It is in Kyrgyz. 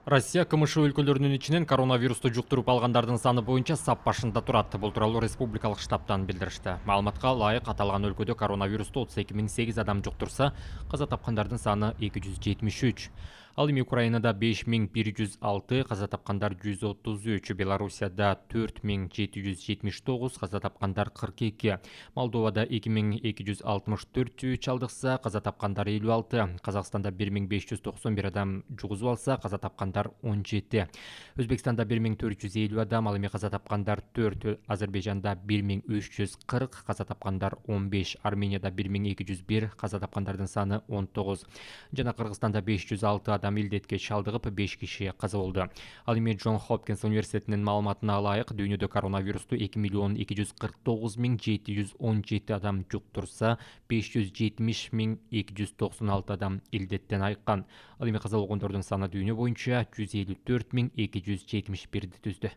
Россия КМШ өлкөлөрүнүн ичинен коронавирусту жуктуруп алгандардын саны боюнча сап башында турат. Бул тууралуу республикалык штабтан билдиришти. Маалыматка ылайык аталган өлкөдө коронавирусту 32.008 адам жуктурса, каза тапкандардын саны 273. Ал эми Украинада 5106, каза тапкандар 133, Белоруссияда 4779, каза тапкандар 42, Молдовада 2264 чалдыкса, каза тапкандар 56, Казакстанда 1591 адам жугузуп алса, каза тапкандар 17. Өзбекстанда 1450 адам, ал эми каза тапкандар 4, Азербайжанда 1340, каза тапкандар 15, Арменияда 1201, каза тапкандардын саны 19. Жана Кыргызстанда 506 адам илдетке чалдыгып, 5 киши каза болду. Ал эми Джон Хопкинс университетинин маалыматына ылайык, дүйнөдө коронавирусту 2.249.717 адам жуктурса, 570.296 адам илдеттен айыккан. Ал эми каза болгондордун саны дүйнө боюнча 154.271 түздү.